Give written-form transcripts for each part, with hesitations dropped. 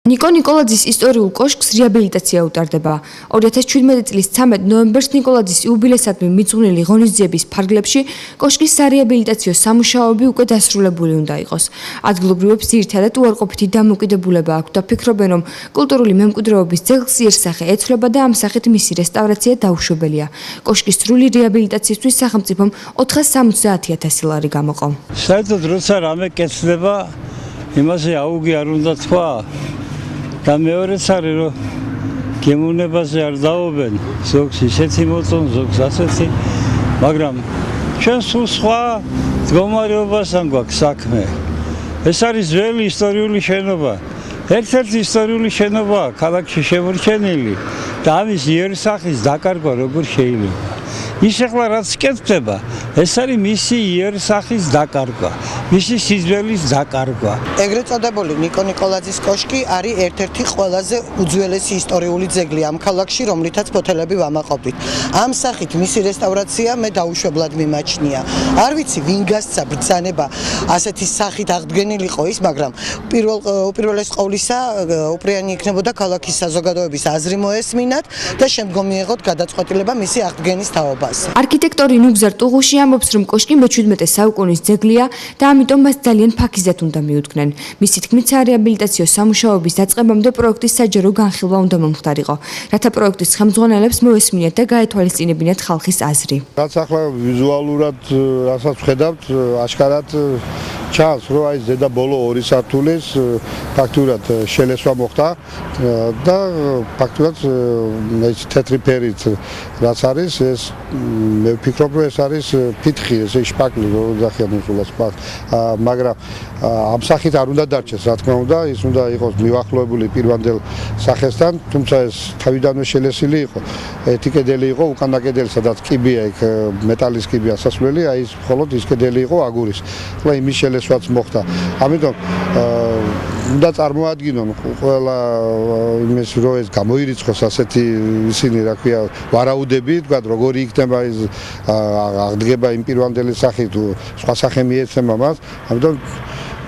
ნიკო ნიკოლაძის ისტორიულ კოშკს რეაბილიტაცია უტარდება. 2017 წლის 13 ნოემბერს ნიკოლაძის იუბილესადმი მიძღვნილი ღონისძიების ფარგლებში კოშკის სარეაბილიტაციო სამუშაოები უკვე დასრულებული უნდა იყოს. ადგილობრივებს ძირითადად უარყოფითი დამოკიდებულება აქვთ და ფიქრობენ, რომ კულტურული მემკვიდრეობის ძეგლს იერსახე ეცვლება და ამ სახით მისი რესტავრაცია დაუშვებელია. კოშკის სრული რეაბილიტაციისთვის სახელმწიფომ 470,000 ლარი გამოყო. საერთოდ როცა რამე კეთდება, იმაზე აუგი არ უნდა თქვა. და მეორეც არის რომ გემოვნებაზე არ დაობენ ზოგს ისეთი მოწონ ზოგს ასეთი მაგრამ ჩვენ სულ სხვა მდგომარეობასთან გვაქვს საქმე ეს არის ძველი ისტორიული შენობა ერთ-ერთი ისტორიული შენობაა ქალაქში შემორჩენილი და ამის იერსახის დაკარგვა როგორ შეიძლება ის ახლა რაც კეთდება ეს არის მისი იერსახის დაკარგვა მისი სიძველის დაკარგვა ეგრეთ წოდებული ნიკო ნიკოლაძის კოშკი არის ერთ-ერთი ყველაზე უძველესი ისტორიული ძეგლი ამ ქალაქში რომლითაც ფოთელები ვამაყობდით ამ სახით მისი რესტავრაცია მე დაუშვებლად მიმაჩნია არ ვიცი ვინ გასცა ბრძანება ასეთი სახით აღდგენილიყო ის მაგრამ უპირველეს ყოვლისა უპრიანი იქნებოდა ქალაქის საზოგადოების აზრი მოესმინათ და შემდგომ მიეღოთ გადაწყვეტილება მისი აღდგენის თაობას არქიტექტორი ნუგზარ ტუღუში ამბობს, რომ კოშკი მე-17 საუკუნის ძეგლია და ამიტომ მას ძალიან ფაქიზად უნდა მიუდგნენ. მისი თქმით, სარეაბილიტაციო სამუშაოების დაწყებამდე პროექტის საჯარო განხილვა უნდა მომხდარიყო, რათა პროექტის ხელმძღვანელებს მოესმინათ და გაეთვალისწინებინათ ხალხის აზრი. რაც ახლა ვიზუალურად რასაც ვხედავთ, აშკარად ჩანს, რომ აი ზედა ბოლო 2 სართულის ფაქტურად შელესვა მოხდა და ფაქტურად ეს თეთრი ფერით რაც არის ეს მე ვფიქრობ რომ ეს არის ფითხი ეს შპაკლი ოძახიან უძულას მაგრამ ამ სახით არ უნდა დარჩეს რა თქმა უნდა ის უნდა იყოს მივახლოებული პირვანდელ სახესთან თუმცა ეს თავიდანვე შელესილი იყო ერთი კედელი იყო უკანა კედელი სადაც კიბია იქ მეტალის კიბი ასასვლელი აი ეს მხოლოდ ის კედელი იყო აგურის ახლა იმის შელესვაც მოხდა ამიტომ უნდა წარმოადგინონ ყველა იმის რომ ეს გამოირიცხოს ასეთი ისინი რა ქვია ვარაუდები თქვა როგორი იქნება ეს აღდგება იმ პირვანდელი სახით სხვა სახე მიეცემა მას ამიტომ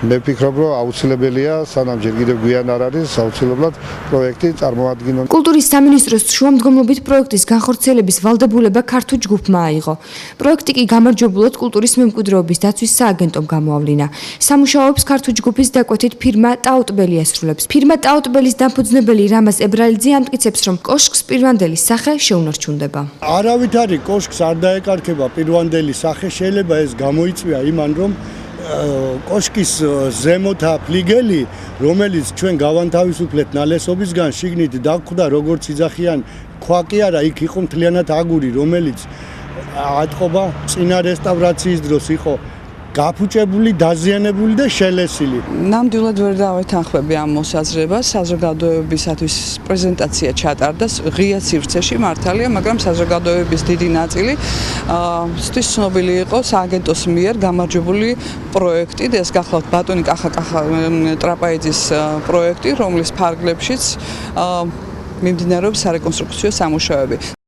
მე ვფიქრობ რომ აუცილებელია სანამ ჯერ კიდევ გვიან არ არის აუცილებლად პროექტი წარმოადგინონ. კულტურის სამინისტროს შუამდგომლობით პროექტის განხორციელების ვალდებულება ქართულ ჯგუფმა აიღო. პროექტი კი გამარჯვებულად კულტურის მემკვიდრეობის დაცვის სააგენტომ გამოავლინა. სამუშაოებს ქართულ ჯგუფის დაკვეთით ფირმა ტაუტბელი ასრულებს. ფირმა ტაუტბელის დამფუძნებელი რამაზ ებრალიძე ამტკიცებს, რომ კოშკს პირვანდელი სახე შეუნარჩუნდება. არავით არის კოშკს არ დაეკარგება პირვანდელი სახე შეიძლება ეს გამოიწვია იმან რომ კოშკის ზემოთა ფლიგელი, რომელიც ჩვენ გავანთავისუფლეთ ნალესობისგან, შიგნით დაგვხვდა როგორც იძახიან ქვა კი არა, იქ იყო მთლიანად აგური, რომელიც ატყობა წინა რესტავრაციის დროს იყო გაფუჭებული, დაზიანებული და შელესილი. ნამდვილად ვერ დავეთანხმები ამ მოსაზრებას. საზოგადოებისათვის პრეზენტაცია ჩატარდა ღია სივრცეში მართალია, მაგრამ საზოგადოების დიდი ნაწილი სთვის ცნობილი იყო სააგენტოს მიერ გამარჯვებული პროექტი და ეს გახლავთ ბატონი კახა ტრაპაიძის პროექტი, რომლის ფარგლებშიც მიმდინარეობს სარეკონსტრუქციო სამუშაოები.